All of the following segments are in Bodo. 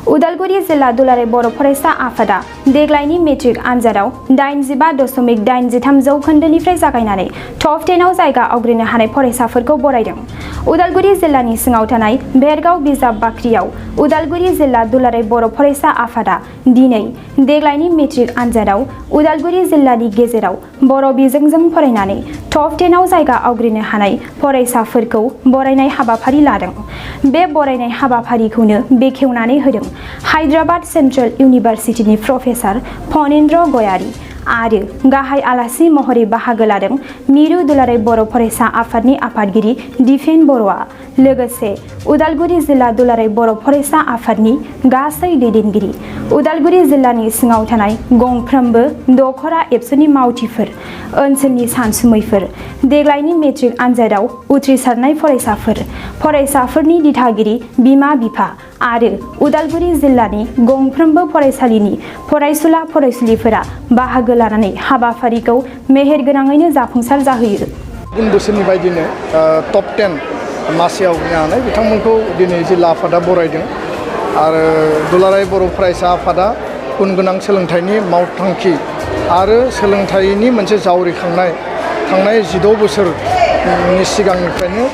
उदालगुरि जिल्ला दुलाराय बर' फरायसा आफादा देग्लायनि मेट्रिक आनजादाव 85.83 जौखोन्दोनिफ्राय जागायनानै टप 10 आव जायगा आवग्रिनो हानाय फरायसाफोरखौ बरायदों। उदालगुरि जिल्लानि सिङाव थानाय बेरगाव बिजाब बाख्रियाव उदालगुरि जिल्ला दुलाराय बर' फरायसा आफादा दिनै देग्लायनि मेट्रिक आनजादाव उदालगुरि जिल्लानि गेजेराव बर' बिजोंजों फरायनानै टप 10 आव जायगा आवग्रिनो हानाय फरायसाफोरखौ बरायनाय हाबाफारि लादों। बे बरायनाय हाबाफारिखौनो बेखेवनानै होदों हायद्राबाद सेन्ट्रेल इउनिभारसिटिनि प्रफेसार फनेन्द्र गयारी आरो गाहाय आलासि महरै बाहागो लादों मिरु दुलाराय बर' फरायसा आफादनि आफादगिरि दिपेन बर'आ लोगोसे उदालगुरि जिल्ला दुलाराय बर' फरायसा आफादनि गासै दैदेनगिरि उदालगुरि जिल्लानि सिङाव थानाय गंफ्रोमबो दखरा एबसुनि मावथिफोर ओनसोलनि सानसुमैफोर देग्लायनि मेट्रिक आनजादाव उथ्रिसारनाय फरायसाफोरनि दिथागिरि बिमा बिफा आरो उदालगुरि जिल्लानि गंफ्रोमबो फरायसालिनि फरायसुला फरायसुलिफोरा बाहागो लानानै हाबाफारिखौ मेहेरगोनाङैनो जाफुंसार जाहोयो। गुबुन बोसोरनि बायदिनो टप 10 मासियाव जानानै बिथांमोनखौ दिनै जिल्ला आफादा बरायदों आरो दुलाराय बर' फरायसा आफादा गुन गोनां सोलोंथाइनि मावथांखि आरो सोलोंथाइनि मोनसे जावरिखांनाय थांनाय 16 बोसोरनि सिगांनिफ्रायनो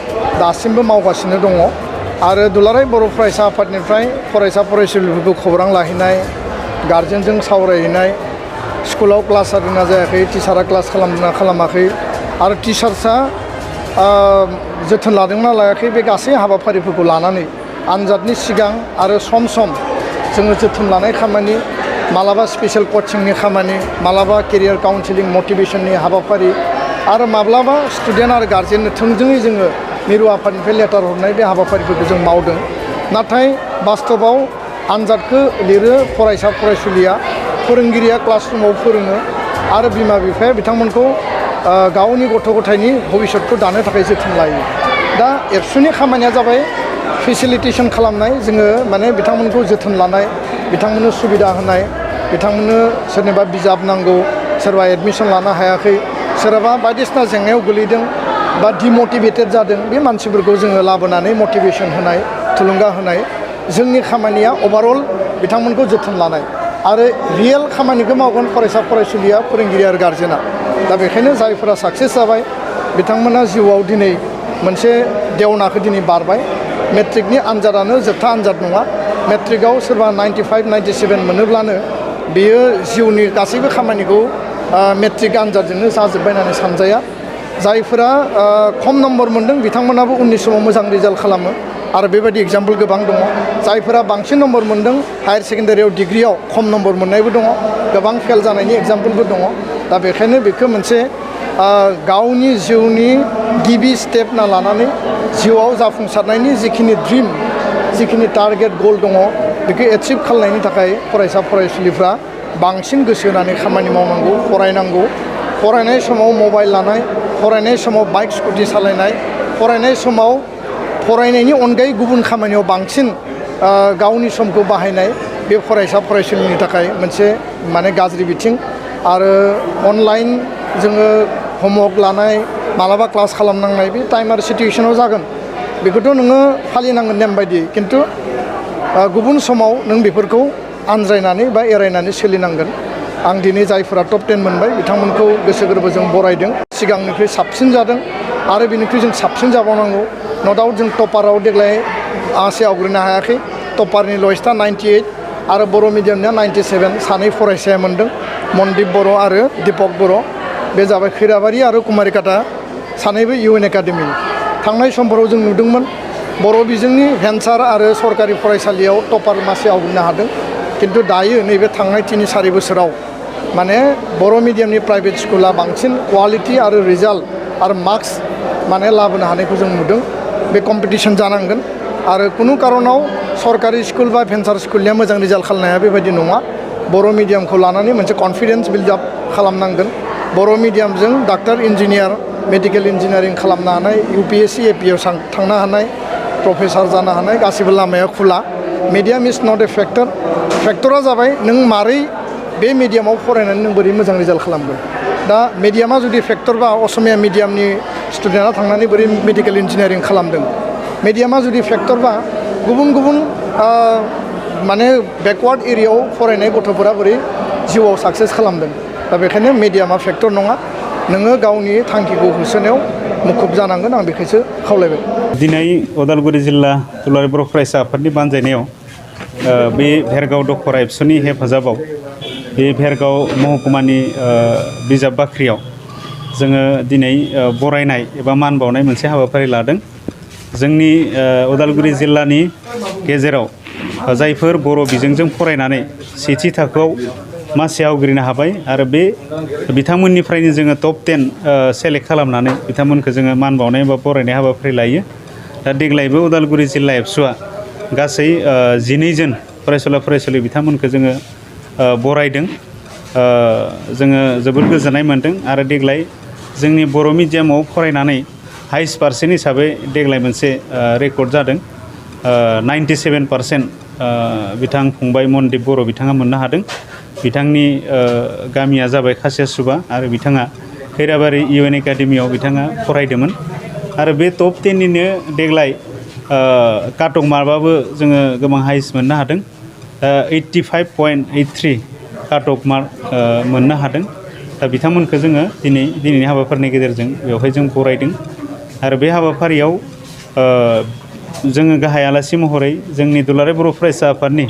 दासिमबो मावगासिनो दङ आरो दुलाराय बर' फरायसा आफादनिफ्राय फरायसा फरायसुलिफोरखौ खौरां लाहैनाय गार्जेनजों सावरायहैनाय स्कुलाव क्लास जादोंना जायाखै टिचारा क्लास खालामदोंना खालामाखै आरो टिचार्सआ जोथोन लादोंना लायाखै बे गासै हाबाफारिफोरखौ लानानै आनजादनि सिगां आरो सम सम जोङो जोथोन लानाय खामानि मालाबा स्पेशल कचिंनि खामानि मालाबा केरियार काउन्सिलिं मटिभेशननि हाबाफारि आरो माब्लाबा स्टुडेन्ट आरो गार्जेननो थोंजोङै जोङो मिरु आफादनिफ्राय लेटार हरनाय बे हाबाफारिफोरखौ जों मावदों। नाथाय बास्तबाव आनजादखौ लिरो फरायसा फरायसुलिया फोरोंगिरिया क्लासरुमाव फोरोङो आरो बिमा बिफाया बिथांमोनखौ गावनि गथ' गथायनि भबिष्यतखौ दानो थाखाय जोथोन लायो। दा एबसुनि खामानिया जाबाय फेसिलिटेसन खालामनाय जोङो माने बिथांमोनखौ जोथोन लानाय बिथांमोननो सुबिदा होनाय बिथांमोननो सोरनिबा बिजाब नांगौ सोरबा एडमिसन लानो हायाखै सोरबा बायदिसिना जेंनायाव गोलैदों बा डिमटिभेटेड जादों बे मानसिफोरखौ जोङो लाबोनानै मटिभेसन होनाय थुलुंगा होनाय जोंनि खामानिया अभारअल बिथांमोनखौ जोथोन लानाय आरो रियेल खामानिखौ मावगोन फरायसा फरायसुलिया फोरोंगिरि आरो गार्जेना। दा बेखायनो जायफोरा साक्सेस जाबाय बिथांमोना जिउआव दिनै मोनसे देवनाखौ दिनै बारबाय। मेट्रिकनि आनजादानो जोबथा आनजाद नङा। मेट्रिकआव सोरबा 95, 97 मोनोब्लानो बेयो जिउनि गासैबो खामानिखौ मेट्रिक आनजादजोंनो जाजोब्बाय होननानै सानजाया। जायफोरा खम नम्बर मोन्दों बिथांमोनाबो उननि समाव मोजां रिजाल्ट खालामो आरो बेबायदि एग्जाम्पल गोबां दङ। जायफोरा बांसिन नम्बर मोन्दों हायार सेकेन्डारियाव डिग्रियाव खम नम्बर मोननायबो दङ गोबां फेल जानायनि एग्जाम्पलबो दङ। दा बेखायनो बेखौ मोनसे गावनि जिउनि गिबि स्टेप होनना लानानै जिउआव जाफुंसारनायनि जिखिनि ड्रिम जिखिनि टारगेट गल दङ बेखौ एचिभ खालामनायनि थाखाय फरायसा फरायसुलिफ्रा बांसिन गोसो होनानै खामानि मावनांगौ फरायनांगौ। फरायनाय समाव मबाइल लानाय फरायनाय समाव बाइक स्कुटि सालायनाय फरायनाय समाव फरायनायनि अनगायै गुबुन खामानियाव बांसिन गावनि समखौ बाहायनाय बे फरायसा फरायसुलिनि थाखाय मोनसे माने गाज्रि बिथिं आरो अनलाइन जोङो हमवर्क लानाय मालाबा क्लास खालामनांनाय बे टाइम आरो सिटुवेसनाव जागोन बेखौथ' नोङो फालिनांगोन नेम बायदि खिन्थु गुबुन समाव नों बेफोरखौ आनज्रायनानै बा एरायनानै सोलिनांगोन। आं दिनै जायफोरा टप 10 मोनबाय बिथांमोनखौ गोसो गोरबोजों बरायदों। सिगांनिख्रुइ साबसिन जादों आरो बिनिख्रुइ जों साबसिन जाबावनांगौ। न' डाउट जों टपाराव देग्लाय आसे आवग्रिनो हायाखै। टपारनि लयेस्टआ 98 आरो बर' मिडियामनिया 97 सानै फरायसाया मोन्दों मनदिप बर' आरो दीपक बर'। बे जाबाय खैराबारि आरो कुमारिकाटा सानैबो इउएन एकाडेमिनि। थांनाय समफोराव जों नुदोंमोन बर' बिजोंनि भेन्सार आरो सरकारि फरायसालियाव टपार मासि आवग्रिनो हादों खिन्थु दायो नैबे थांनाय 3-4 बोसोराव माने बर' मिडियामनि प्राइभेट स्कुला बांसिन क्वालिटि आरो रिजाल्ट आरो मार्क्स माने लाबोनो हानायखौ जों नुदों। बे कम्पिटिसन जानांगोन आरो कुनु कारनाव सरकारि स्कुल बा भेन्सार स्कुलनिया मोजां रिजाल्ट खालामनो हाया बेबायदि नङा। बर' मिडियामखौ लानानै मोनसे कनफिडेन्स बिल्डआप खालामनांगोन। बर' मिडियामजों डाक्टार इन्जिनियार मेडिकेल इन्जिनियारिं खालामनो हानाय UPSC APआव थांनो हानाय प्रफेसार जानो हानाय गासिबो लामाया खुला। Medium is not A factor. फैक्टरा जाबाय नों मारै बे मिडियामाव फरायनानै नों बोरै मोजां रिजाल्ट खालामगोन। दा मिडियामा जुदि फैक्टरबा असमिया मिडियामनि स्टुडेन्टआ थांनानै बोरै मेडिकेल इन्जिनियारिं खालामदों। मिडियामा जुदि फैक्टरबा गुबुन गुबुन माने बेकवार्ड एरियायाव फरायनाय गथ'फोरा बोरै जिउआव साक्सेस खालामदों दा बेखायनो मिडियामा फेक्टर नङा नोङो गावनि थांखिखौ होसोनायाव मुखुब जानांगोन आं बेखौसो खावलायबाय दिनै उदालगुरि जिल्ला दुलाराय बर' फरायसा आफादनि बानजायनायाव बे भेरगाव दखरा एबसुनि हेफाजाबाव बे भेरगाव महकुमानि बिजाब बाख्रियाव जोङो दिनै बरायनाय एबा मान बावनाय मोनसे हाबाफारि लादों जोंनि उदालगुरि जिल्लानि गेजेराव जायफोर बर' बिजोंजों फरायनानै सेथि थाखोआव मासि आवग्रिनो हाबाय आरो बे बिथांमोननिफ्रायनो जोङो टप 10 सेलेक्ट खालामनानै बिथांमोनखौ जोङो मान बावनाय एबा बरायनाय हाबाफारि लायो दा देग्लायबो उदालगुरि जिल्ला एबसुआ गासै 12 जन फरायसुला फरायसुलि बिथांमोनखौ जोङो बरायदों जोङो जोबोद गोजोननाय मोन्दों आरो देग्लाय जोंनि बर' मिडियामाव फरायनानै हाइस्ट पार्सेन्ट हिसाबै देग्लाय मोनसे रेकर्ड जादों 97% बिथां फंबाय मनदिप बर' बिथाङा मोननो हादों बिथांनि गामिया जाबाय खासियासुबा आरो बिथाङा खैराबारि इउएन एकाडेमियाव बिथाङा फरायदोंमोन आरो बे टप 10 निनो देग्लाय काटक मार्कआबो जोङो गोबां हाइस्ट मोननो हादों 85.83 काटक मार्क मोननो हादों दा बिथांमोनखौ जोङो दिनैनि हाबाफारिनि गेजेरजों बेवहाय जों बरायदों आरो बे हाबाफारियाव जोङो गाहाय आलासि महरै जोंनि दुलाराय बर' फरायसा आफादनि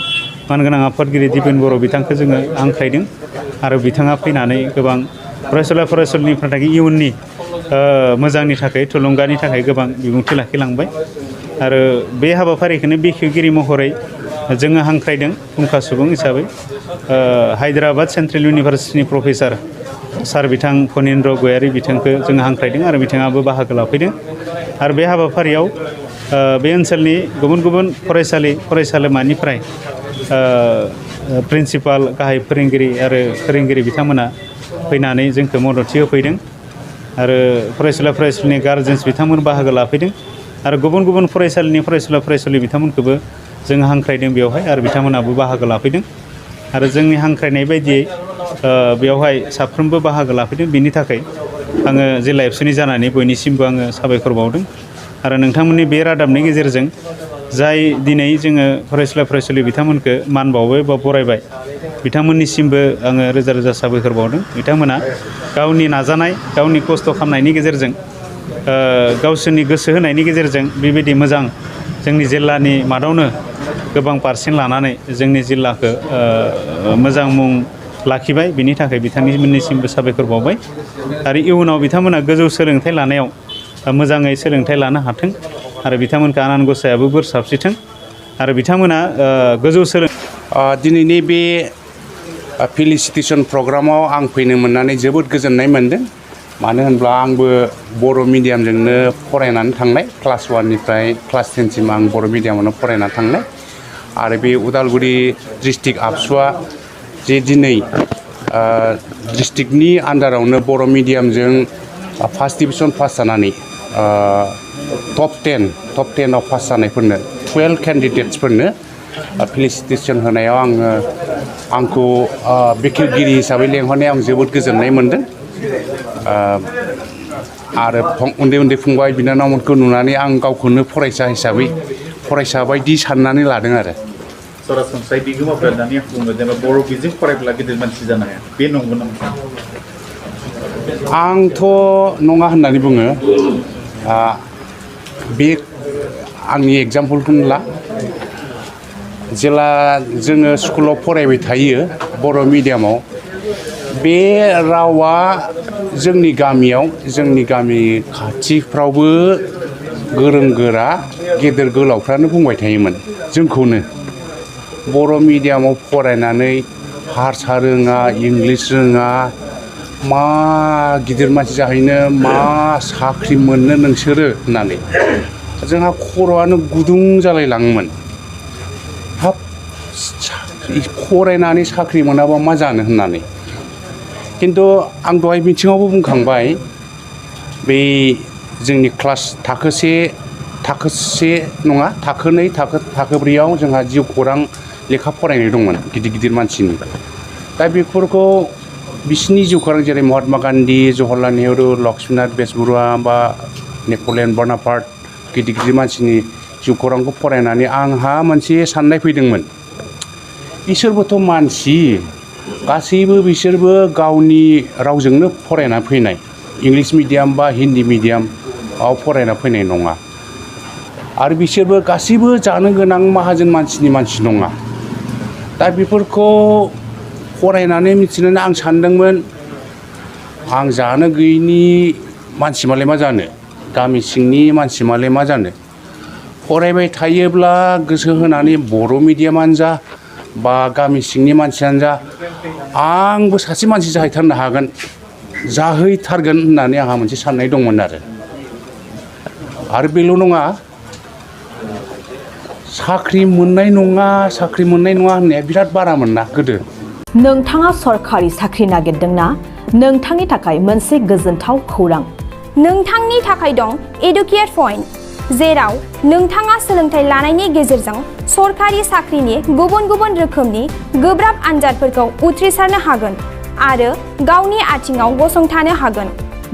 मानगोनां आफादगिरि दिपेन बर' बिथांखौ जोङो हांख्रायदों आरो बिथाङा फैनानै गोबां फरायसुला फरायसुलिनि थाखाय इयुननि मोजांनि थाखाय थुलुंगानि थाखाय गोबां बिबुंथि लाखिलांबाय आरो बे हाबाफारिखौनो बेखेवगिरि महरै जोङो हांख्रायदों फुंखा सुबुं हिसाबै हायद्राबाद सेन्ट्रेल इउनिभारसिटिनि प्रफेसार सार बिथां फनिन्द्र गयारि बिथांखौ जोङो हांख्रायदों आरो बिथाङाबो बाहागो लाफैदों आरो बे हाबाफारियाव बे ओनसोलनि गुबुन गुबुन फरायसालिमानिफ्राय प्रिन्सिपाल गाहाय फोरोंगिरि आरो फोरोंगिरि बिथांमोना फैनानै जोंखौ मददथि होफैदों आरो फरायसुला फरायसुलिनि गार्जेन्स बिथांमोन बाहागो लाफैदों आरो गुबुन गुबुन फरायसालिनि फरायसुला फरायसुलि बिथांमोनखौबो जोङो हांख्रायदों बेवहाय आरो बिथांमोनाबो बाहागो लाफैदों आरो जोंनि हांख्रायनाय बायदियै बेवहाय साफ्रोमबो बाहागो लाफैदों बेनि थाखाय आङो जिल्ला एबसुनि जानानै बयनिसिमबो आङो साबायखर बावदों आरो नोंथांमोननि बे रादाबनि गेजेरजों जाय दिनै जोङो फरायसुला फरायसुलि बिथांमोनखौ मान बावबाय बा बरायबाय बिथांमोननिसिमबो आङो रोजा रोजा साबायखर बावदों बिथांमोना गावनि नाजानाय गावनि खस्थ' खालामनायनि गेजेरजों गावसोरनि गोसो होनायनि गेजेरजों बेबायदि मोजां जोंनि जिल्लानि मादावनो गोबां पारसेन्ट लानानै जोंनि जिल्लाखौ मोजां मुं लाखिबाय बिनि थाखाय बिथांमोननिसिमबो साबायखर बावबाय आरो इयुनाव बिथांमोना गोजौ सोलोंथाइ लानायाव मोजाङै सोलोंथाइ लानो हाथों आरो बिथांमोनखौ आनान गसायाबो बोर साबस्रिथों आरो बिथांमोना गोजौ दिनैनि बे फेलिसिटेसन प्रग्रामाव आं फैनो मोननानै जोबोद गोजोननाय मोन्दों मानो होनब्ला आंबो बर' मिडियामजोंनो फरायनानै थांनाय क्लास 1निफ्राय क्लास 10सिम आं बर' मिडियामावनो फरायनानै थांनाय आरो बे उदालगुरि डिस्ट्रिक्ट आबसुआ जे दिनै डिस्ट्रिक्टनि आन्दारावनो बर' मिडियामजों फार्स्ट डिभिजन पास जानानै टप 10आव पास जानायफोरनो 12 केन्डिडेट्सफोरनो फेलिसिटेसन होनायाव आंखौ बेखेवगिरि हिसाबै लेंहरनायाव आं जोबोद गोजोननाय मोन्दों आरो उन्दै उन्दै फंबाय बिनानावमोनखौ नुनानै आं गावखौनो फरायसा हिसाबै फरायसा बायदि साननानै लादों आरो सरासनस्रायै बिगोमाफोरा दानिया बुङो जेनेबा बर' बिजों फरायब्ला गिदिर मानसि जानो हाया बे नंगौ नामा आंथ' नङा होननानै बुङो बे आंनि एग्जाम्पलखौनो ला जेला जोङो स्कुलाव फरायबाय थायो बर' मिडियामाव बे रावा जोंनि गामि खाथिफ्रावबो गोरों गोरा गेदेर गोलावफ्रानो बुंबाय थायोमोन जोंखौनो बर' मिडियामाव फरायनानै हारसा रोङा इंलिस रोङा मा गिदिर मानसि जाहैनो मा साख्रि मोननो नोंसोरो होननानै जोंहा खर'आनो गुदुं जालायलाङोमोन हाब फरायनानै साख्रि मोनाबा मा जानो होननानै खिन्थु आं दहाय मिथिङावबो बुंखांबाय बे जोंनि क्लास थाखोसे नङा थाखो 2 थाखो 4आव जोंहा जिउ खौरां लेखा फरायनाय दंमोन गिदिर मानसिनि दा बेफोरखौ बिसिनि जिउ खौरां जेरै महात्मा गान्धी जवाहरलाल नेहरू लक्ष्मीनाथ बेसबरुवा बा नेपलियन बनापार्ट गिदिर मानसिनि जिउ खौरांखौ फरायनानै आंहा मोनसे साननाय फैदोंमोन बिसोरबोथ' मानसि गासैबो बिसोरबो गावनि रावजोंनो फरायना फैनाय इंलिश मिडियाम बा हिन्दी मिडियामआव फरायना फैनाय नङा आरो बिसोरबो गासैबो जानो गोनां माहाजोन मानसिनि मानसि नङा दा बेफोरखौ फरायनानै मिथिनानै आं सानदोंमोन आं जानो गैयिनि मानसि मालाय मा जानो गामि सिंनि मानसि मालाय मा जानो फरायबाय थायोब्ला गोसो होनानै बर' मिडियामानो जा बा गामि सिंनि मानसियानो जा आंबो सासे मानसि जाहैथारनो हागोन जाहैथारगोन होननानै आंहा मोनसे साननाय दंमोन आरो बेल' नङा साख्रि मोननाय नङा होननाया बिराद बारामोन ना गोदो नोंथाङा सरखारि साख्रि नागिरदोंना नोंथांनि थाखाय मोनसे गोजोनथाव खौरां नोंथांनि थाखाय दं एडुकेट पइन्ट जेराव नोंथाङा सोलोंथाइ लानायनि गेजेरजों सरखारि साख्रिनि गुबुन गुबुन रोखोमनि गोब्राब आनजादफोरखौ उथ्रिसारनो हागोन आरो गावनि आथिङाव गसंथानो हागोन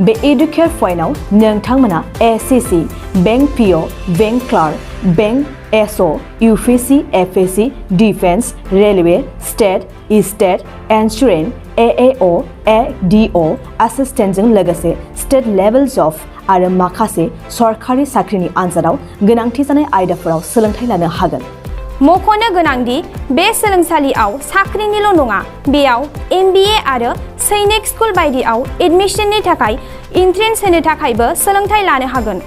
बे एडुकेट पइन्टआव नोंथांमोना SSC bank PO bank clerk bank SO UPSC FSC defence railway state insurance AAO ADO एसिस्टेन्टजों लोगोसे स्टेट लेभेल जब आरो माखासे सरखारि साख्रिनि आनजादाव गोनांथि जानाय आयदाफोराव सोलोंथाइ लानो हागोन मख'नो गोनांदि बे सोलोंसालियाव साख्रिनिल' नङा बेयाव MBA आरो सैनिक स्कुल बायदियाव एडमिशननि थाखाय एन्ट्रेन्स होनो थाखायबो सोलोंथाइ लानो हागोन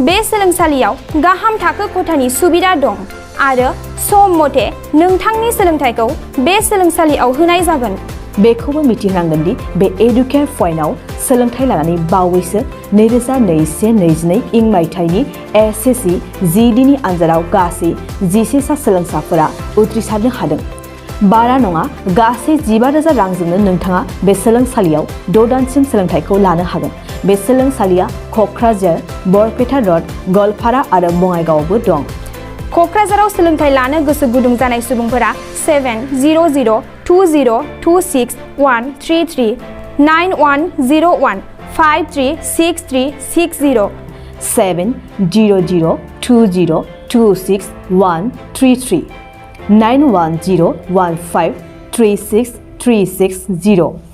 बे सोलोंसालियाव गाहाम थाखो खथानि सुबिदा दं आरो सम मथे नोंथांनि सोलोंथाइखौ बे सोलोंसालियाव होनाय जागोन बेखौबो मिथिनांगोन दि बे एडुकेट पइन्टआव सोलोंथाइ लानानै बावैसो 2021-22 इं मायथाइनि एसएससि जिडिनि आनजादाव गासै 11 सा सोलोंसाफोरा उथ्रिसारनो हादों बारा नङा गासै 15,000 रांजोंनो नोंथाङा बे सोलोंसालियाव 6 दानसिम सोलोंथाइखौ लानो हागोन बे सोलोंसालिया क'क्राझार बरपेटा रड गवालपारा आरो बङाइगावआवबो दं क'क्राझाराव सोलोंथाइ लानो गोसो गुदुं जानाय सुबुंफोरा 700-226-133 9101-536360 700-226-133 9101536360